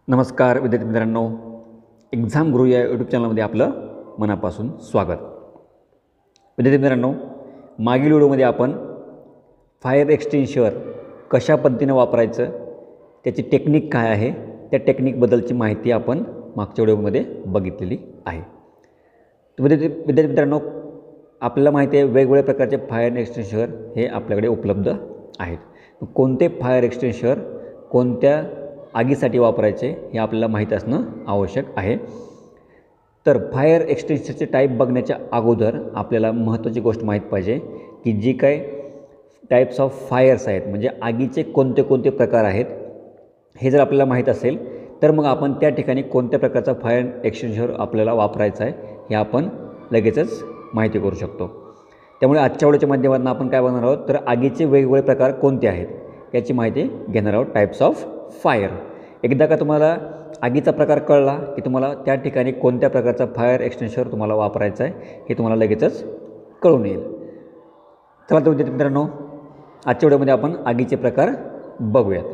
नमस्कार विद्यार्थी मित्रांनो, एक्झाम गुरु या यूट्यूब चॅनलमध्ये आपलं मनापासून स्वागत. विद्यार्थी मित्रांनो, मागील व्हिडिओमध्ये आपण फायर एक्सटिंग्विशर कशा पद्धतीने वापरायचं, त्याची टेक्निक काय आहे, त्या टेक्निकबद्दलची माहिती आपण मागच्या व्हिडिओमध्ये बघितलेली आहे. विद्यार्थी मित्रांनो, आपल्याला माहिती आहे वेगवेगळ्या प्रकारचे फायर एक्सटिंग्विशर हे आपल्याकडे उपलब्ध आहेत. कोणते फायर एक्सटिंग्विशर कोणत्या आगीसाठी वापरायचे हे आपल्याला माहीत असणं आवश्यक आहे. तर फायर एक्सटिंग्विशरचे टाईप बघण्याच्या अगोदर आपल्याला महत्त्वाची गोष्ट माहीत पाहिजे की जी काय टाईप्स ऑफ फायर्स आहेत, म्हणजे आगीचे कोणते कोणते प्रकार आहेत, हे जर आपल्याला माहीत असेल तर मग आपण त्या ठिकाणी कोणत्या प्रकारचा फायर एक्सटिंग्विशर आपल्याला वापरायचा आहे हे आपण लगेचच माहिती करू शकतो. त्यामुळे आजच्या व्हिडिओच्या माध्यमातून आपण काय बघणार आहोत, तर आगीचे वेगवेगळे प्रकार कोणते आहेत याची माहिती घेणार आहोत. Types of fire. एकदा का तुम्हाला आगीचा प्रकार कळला की तुम्हाला त्या ठिकाणी कोणत्या प्रकारचा फायर एक्सटिंग्विशर तुम्हाला वापरायचा आहे हे तुम्हाला लगेचच कळून येईल. चला तर विद्यार्थी मित्रांनो, आजच्या व्हिडिओमध्ये आपण आगीचे प्रकार बघूयात.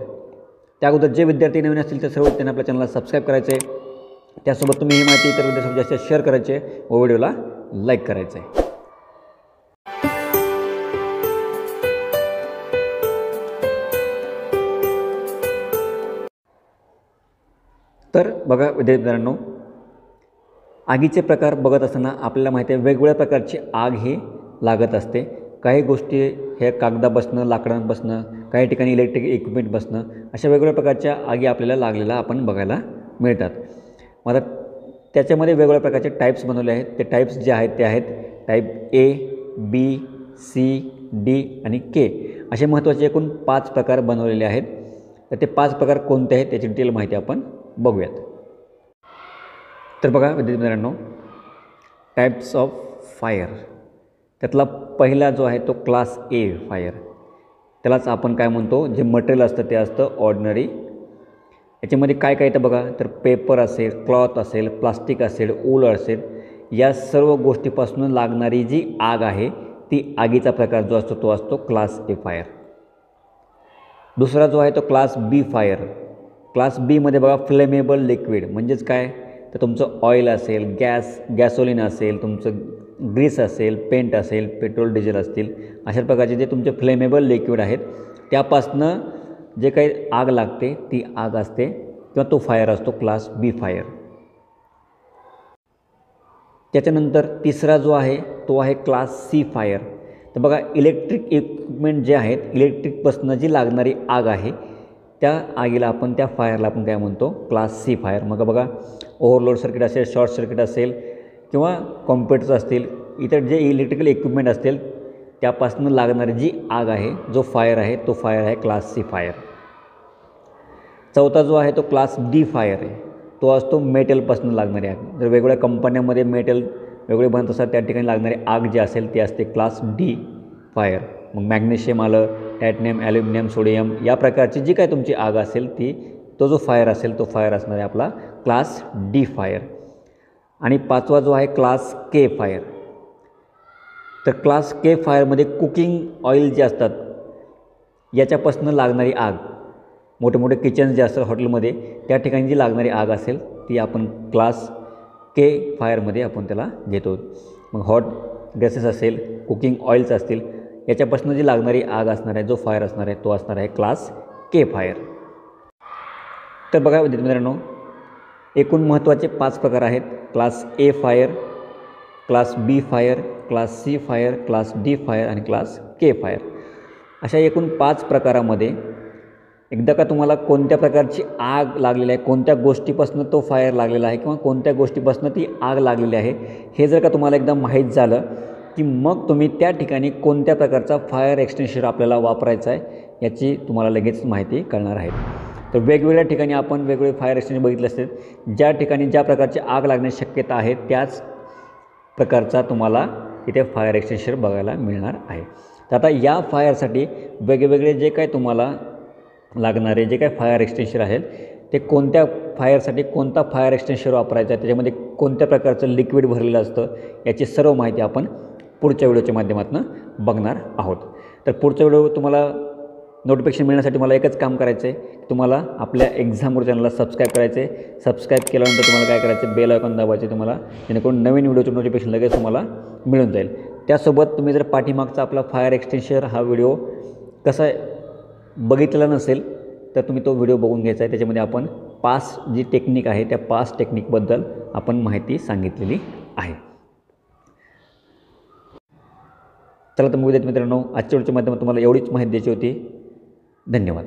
त्या अगोदर जे विद्यार्थी नवीन असतील ते सर्व त्यांनी आपल्या चॅनलला सबस्क्राईब करायचे आहे. त्यासोबत तुम्ही ही माहिती इतर विद्यार्थ्यांसोबत जास्त शेअर करायचे व व्हिडिओला लाईक करायचं आहे. तर बघा विद्यार्थी मित्रांनो, आगीचे प्रकार बघत असताना आपल्याला माहिती आहे वेगवेगळ्या प्रकारची आग ही लागत असते. काही गोष्टी हे कागदापासून, लाकडांपासून, काही ठिकाणी इलेक्ट्रिक इक्विपमेंटपासून अशा वेगवेगळ्या प्रकारच्या आगी आपल्याला लागलेल्या आपण बघायला मिळतात. मग आता त्याच्यामध्ये वेगवेगळ्या प्रकारचे टाईप्स बनवले आहेत. ते टाईप्स जे आहेत ते आहेत type A, B, C, D आणि K असे महत्त्वाचे एकूण 5 प्रकार बनवलेले आहेत. तर ते 5 प्रकार कोणते आहेत त्याची डिटेल माहिती आपण बघूयात. तर बघा विद्यार्थी मित्रांनो, टाईप्स ऑफ फायर त्यातला पहिला जो आहे तो क्लास A फायर. त्यालाच आपण काय म्हणतो, जे मटेरियल असतं ते असतं ऑर्डिनरी. याच्यामध्ये काय काय येतं बघा, तर पेपर असेल, क्लॉथ असेल, प्लास्टिक असेल, ऊल असेल, या सर्व गोष्टीपासून लागणारी जी आग आहे ती आगीचा प्रकार जो असतो तो असतो क्लास A फायर. दुसरा जो आहे तो क्लास B फायर. क्लास बीमध्ये बघा फ्लेमेबल लिक्विड म्हणजेच काय, तर तुमचं ऑइल असेल, गॅसोलिन असेल, तुमचं ग्रीस असेल, पेंट असेल, पेट्रोल डिझेल असतील, अशा प्रकारचे जे तुमचे फ्लेमेबल लिक्विड आहेत त्यापासनं जे काही आग लागते ती आग असते किंवा तो फायर असतो क्लास B फायर. त्याच्यानंतर तिसरा जो आहे तो आहे क्लास C फायर. तर बघा इलेक्ट्रिक इक्विपमेंट जे आहेत, इलेक्ट्रिकपासून जी लागणारी आग आहे त्या आगीला आपण, त्या फायरला आपण काय म्हणतो, क्लास C फायर. मग बघा ओव्हरलोड सर्किट असेल, शॉर्ट सर्किट असेल किंवा कॉम्प्युटर्स असतील, इतर जे इलेक्ट्रिकल इक्विपमेंट असतील त्यापासून लागणारी जी आग आहे, जो फायर आहे तो फायर आहे क्लास C फायर. चौथा जो आहे तो क्लास D फायर आहे. तो असतो मेटलपासून लागणारी आग. जर वेगवेगळ्या कंपन्यांमध्ये मेटल वेगळे बनत असतात त्या ठिकाणी लागणारी आग जी असेल ती असते क्लास D फायर. मग मॅग्नेशियम आलं, टायटॅनियम, ॲल्युमिनियम, सोडियम या प्रकारची जी काय तुमची आग असेल ती, तो जो फायर असेल तो फायर असणार आहे आपला क्लास D फायर. आणि पाचवा जो आहे क्लास K फायर. तर क्लास K फायरमध्ये कुकिंग ऑइल जे असतात याच्यापासून लागणारी आग, मोठे मोठे किचन जे असतात हॉटेलमध्ये त्या ठिकाणी जी लागणारी आग असेल ती आपण क्लास K फायरमध्ये आपण त्याला घेतो. मग हॉट गॅसेस असेल, कुकिंग ऑइल्स असतील, याच्यापासून जी लागणारी आग असणार आहे, जो फायर असणार आहे तो असणार आहे क्लास K फायर. तर बघा विद्यार्थी मित्रांनो, एकूण महत्त्वाचे 5 प्रकार आहेत. Class A fire, class B fire, class C fire, class D fire आणि क्लास K फायर. अशा एकूण 5 प्रकारामध्ये एकदा का तुम्हाला कोणत्या प्रकारची आग लागलेली आहे, कोणत्या गोष्टीपासून तो फायर लागलेला आहे किंवा कोणत्या गोष्टीपासून ती आग लागलेली आहे हे जर का तुम्हाला एकदा माहीत झालं की मग तुम्ही त्या ठिकाणी कोणत्या प्रकारचा फायर एक्सटिंग्विशर आपल्याला वापरायचा आहे याची तुम्हाला लगेच माहिती कळणार आहे. तर वेगवेगळ्या ठिकाणी आपण वेगवेगळे फायर एक्सटिंग्विशर बघितले असतील, ज्या ठिकाणी ज्या प्रकारची आग लागण्याची शक्यता आहे त्याच प्रकारचा तुम्हाला इथे फायर एक्सटिंग्विशर बघायला मिळणार आहे. तर आता या फायरसाठी वेगवेगळे जे काय तुम्हाला लागणारे जे काय फायर एक्सटिंग्विशर आहेत ते कोणत्या फायरसाठी कोणता फायर एक्सटिंग्विशर वापरायचा आहे, त्याच्यामध्ये कोणत्या प्रकारचं लिक्विड भरलेलं असतं याची सर्व माहिती आपण पुढच्या व्हिडिओच्या माध्यमातून बघणार आहोत. तर पुढचा व्हिडिओ तुम्हाला नोटिफिकेशन मिळण्यासाठी मला एकच काम करायचं आहे, तुम्हाला आपल्या एक्झामवर चॅनलला सबस्क्राईब करायचं आहे. सबस्क्राईब केल्यानंतर तुम्हाला काय करायचं, बेल आयकॉन दाबायचे तुम्हाला, जेणेकरून नवीन व्हिडिओचं नोटिफिकेशन लगेच तुम्हाला मिळून जाईल. त्यासोबत तुम्ही जर पाठीमागचा आपला फायर एक्सटेन्शन हा व्हिडिओ कसा बघितलेला नसेल तर तुम्ही तो व्हिडिओ बघून घ्यायचा आहे. त्याच्यामध्ये आपण पास जी टेक्निक आहे त्या पास टेक्निकबद्दल आपण माहिती सांगितलेली आहे. चला तर मग विद्यार्थी मित्रांनो, आजच्या व्हिडिओच्या माध्यमातून तुम्हाला एवढीच माहिती द्यायची होती. धन्यवाद.